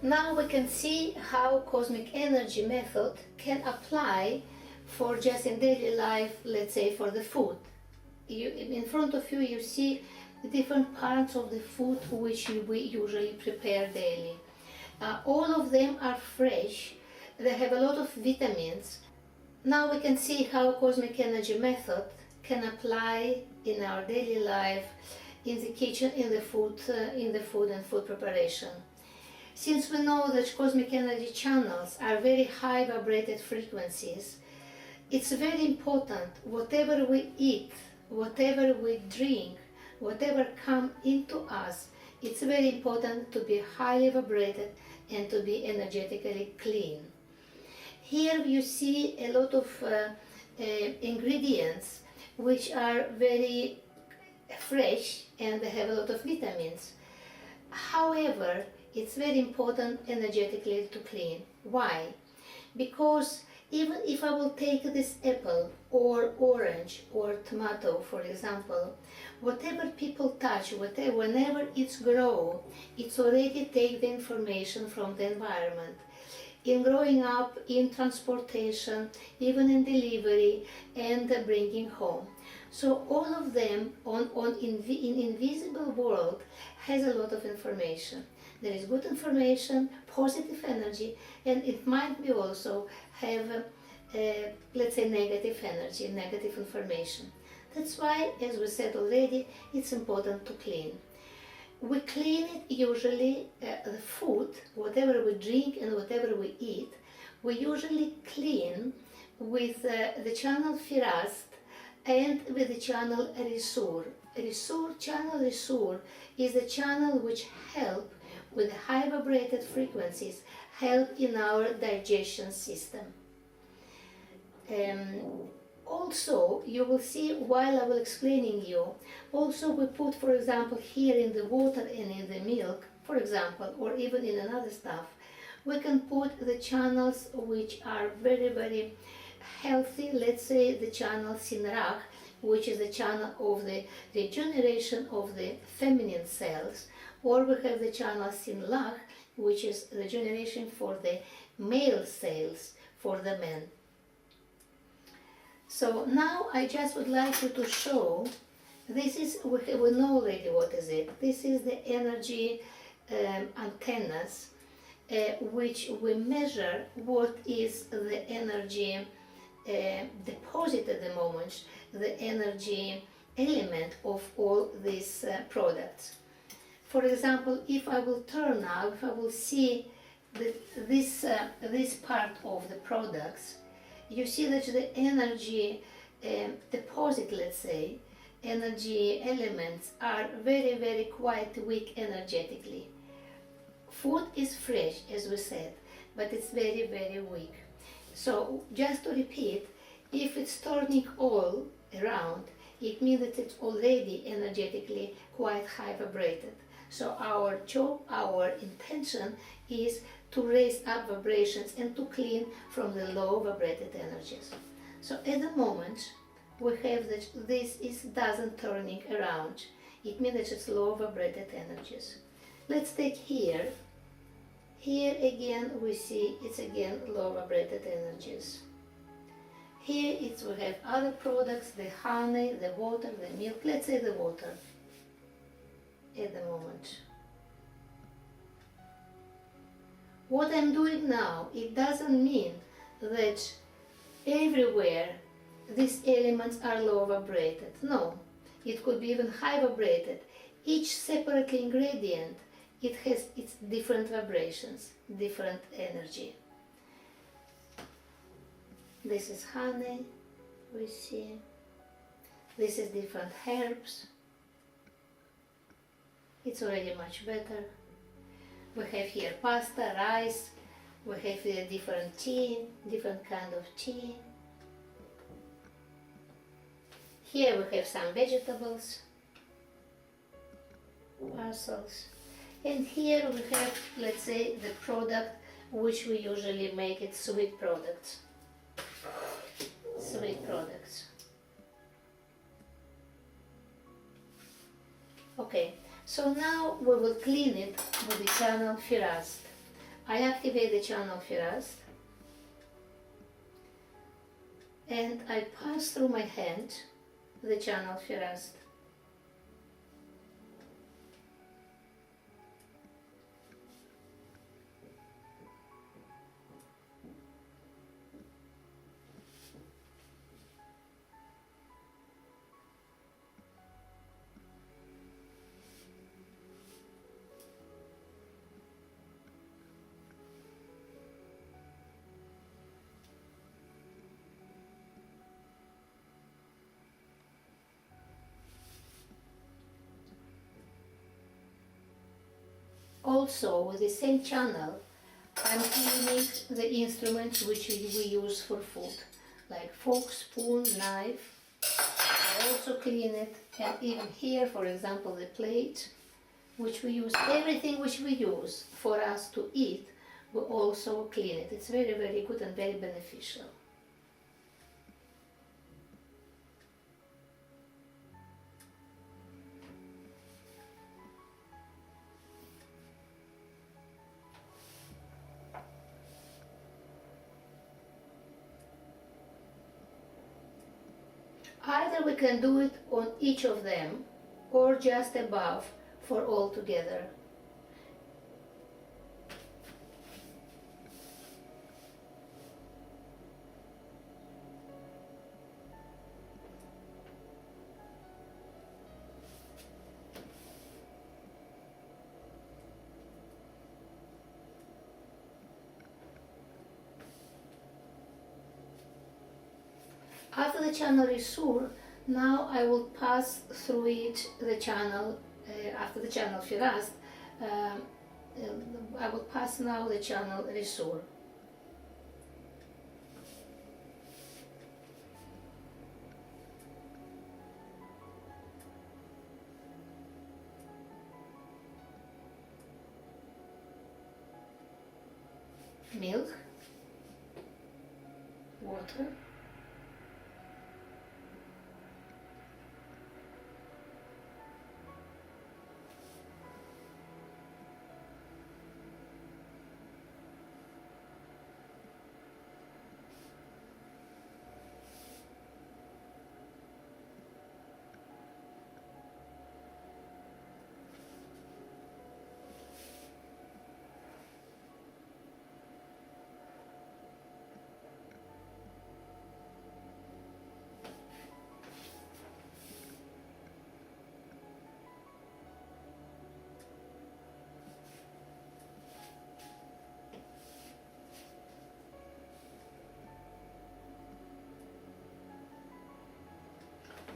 Now we can see how cosmic energy method can apply for just in daily life, let's say for the food. In front of you, you see the different parts of the food which we usually prepare daily. All of them are fresh, they have a lot of vitamins. Now we can see how cosmic energy method can apply in our daily life, in the kitchen, in the food and food preparation. Since we know that cosmic energy channels are very high vibrated frequencies, it's very important whatever we eat, whatever we drink, whatever comes into us, it's very important to be highly vibrated and to be energetically clean. Here you see a lot of ingredients which are very fresh and they have a lot of vitamins. However, it's very important energetically to clean. Why? Because even if I will take this apple or orange or tomato, for example, whatever people touch, whenever it's grow, it's already take the information from the environment. In growing up, in transportation, even in delivery and bringing home. So all of them in invisible world has a lot of information. There is good information, positive energy, and it might be also have, let's say, negative energy, negative information. That's why, as we said already, it's important to clean. We clean it usually, the food, whatever we drink and whatever we eat, we usually clean with the channel Firast and with the channel Resur. Channel Resur is the channel which help with high vibrated frequencies, help in our digestion system. Also, you will see while I will explaining you, also we put, for example, here in the water and in the milk, for example, or even in another stuff, we can put the channels which are very, very healthy. Let's say the channel Sinrach, which is the channel of the regeneration of the feminine cells, or we have the channel Sinlach, which is regeneration for the male cells, for the men. So now I just would like you to show, this is, we know already what is it. This is the energy antennas which we measure what is the energy deposit at the moment, the energy element of all these products. For example, if I will turn now, if I will see this part of the products, you see that the energy deposit, let's say, energy elements are very, very quite weak energetically. Food is fresh, as we said, but it's very, very weak. So, just to repeat, if it's turning all around, it means that it's already energetically quite high vibrated. So our job, our intention is to raise up vibrations and to clean from the low vibrated energies. So at the moment we have that this doesn't turning around. It means that it's low vibrated energies. Let's take here. Here again we see it's again low vibrated energies. Here we have other products, the honey, the water, the milk. Let's say the water at the moment. What I'm doing now, it doesn't mean that everywhere these elements are low vibrated. No, it could be even high vibrated. Each separate ingredient, it has its different vibrations, different energy. This is honey, we see. This is different herbs. It's already much better. We have here pasta, rice, we have here different tea, different kind of tea. Here we have some vegetables, parcels. And here we have, let's say, the product which we usually make it sweet products. Sweet products. Okay, so now we will clean it with the channel Firast. I activate the channel Firast and I pass through my hand the channel Firast. Also, with the same channel, I'm cleaning the instruments which we use for food, like fork, spoon, knife. I also clean it, and even here, for example, the plate, which we use, everything which we use for us to eat, we also clean it. It's very, very good and very beneficial. Either we can do it on each of them or just above for all together. After the channel Resur, now I will pass through it the channel, after the channel Firast, I will pass now the channel Resur. Milk, water,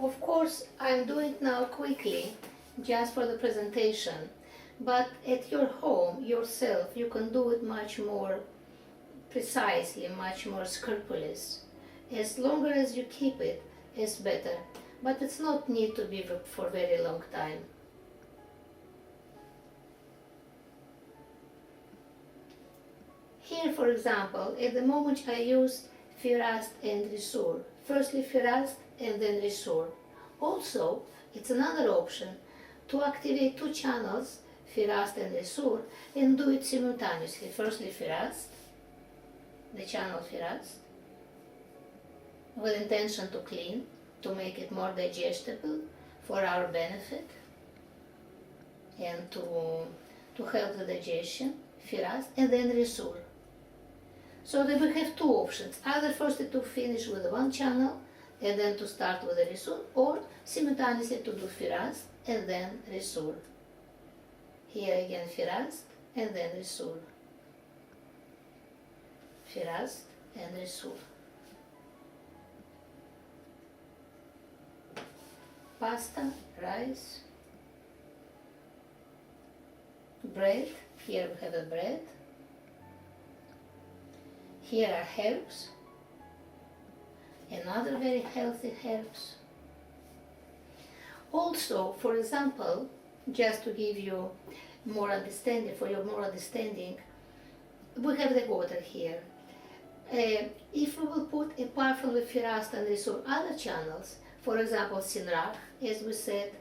Of course, I'm doing it now quickly, just for the presentation, but at your home, yourself, you can do it much more precisely, much more scrupulous. As longer as you keep it, it's better, but it's not need to be for a very long time. Here, for example, at the moment I used Firast and Resur. Firstly Firast and then Resur. Also, it's another option to activate two channels, Firast and Resur, and do it simultaneously. Firstly Firast, the channel Firast, with intention to clean, to make it more digestible for our benefit and to help the digestion, Firast, and then Resur. So then we have two options, either firstly to finish with one channel and then to start with the Resur, or simultaneously to do Firast and then Resur. Here again Firast and then Resur. Firast and Resur. Pasta, rice, bread, here we have a bread. Here are herbs, another very healthy herbs. Also, for example, just to give you more understanding, for your more understanding, we have the water here. If we will put, apart from the Firast and Resur, other channels, for example, Sinrach, as we said,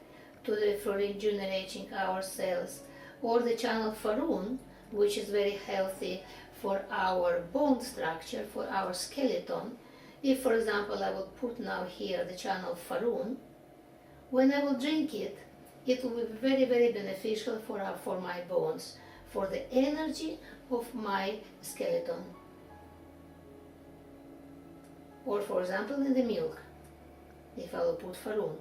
for regenerating our cells, or the channel Farun, which is very healthy for our bone structure, for our skeleton. If, for example, I will put now here the channel Faroon, when I will drink it, it will be very, very beneficial for my bones, for the energy of my skeleton. Or, for example, in the milk, if I will put Faroon,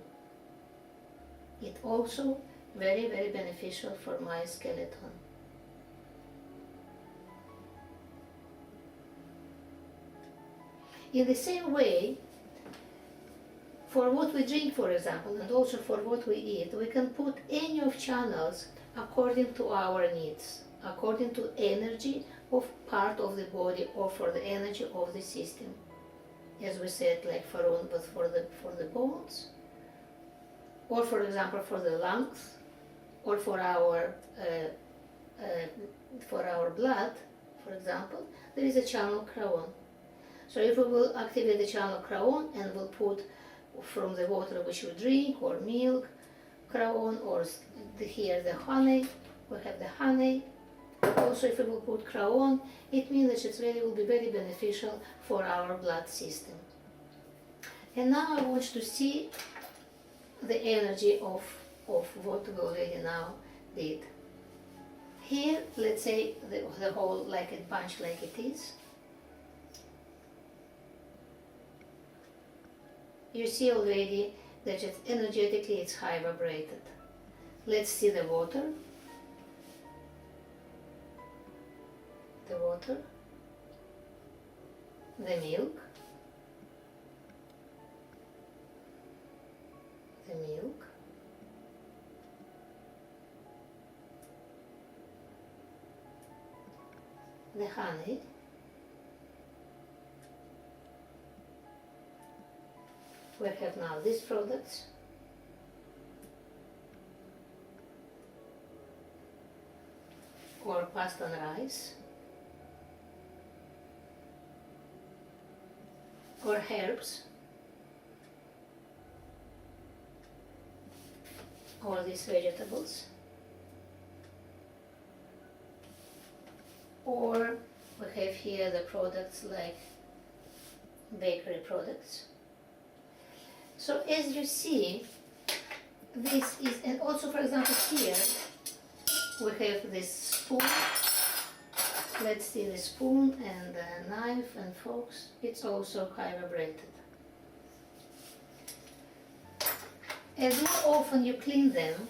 it also very, very beneficial for my skeleton. In the same way, for what we drink, for example, and also for what we eat, we can put any of channels according to our needs, according to energy of part of the body or for the energy of the system. As we said, like Faroon, but for the bones, or for example for the lungs, or for our blood, for example, there is a channel Crown. So if we will activate the channel Crown and we'll put from the water which we drink, or milk, Crown, or here the honey, we have the honey. Also, if we will put Crown, it means that it really will be very beneficial for our blood system. And now I want you to see the energy of what we already now did. Here, let's say the whole like a bunch like it is. You see already that energetically it's high vibrated. Let's see the water. The water, the milk, the honey, we have now these products, or pasta and rice, or herbs, or these vegetables, or we have here the products like bakery products. So as you see, this is, and also for example here we have this spoon. Let's see the spoon and the knife and forks. It's also high vibrated. As more often you clean them,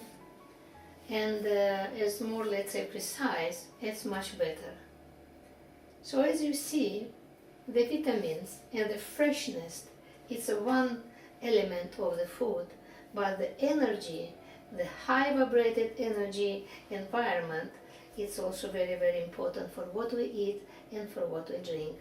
and as more, let's say, precise, it's much better. So as you see, the vitamins and the freshness, it's a one element of the food, but the energy, the high vibrated energy environment, it's also very, very important for what we eat and for what we drink.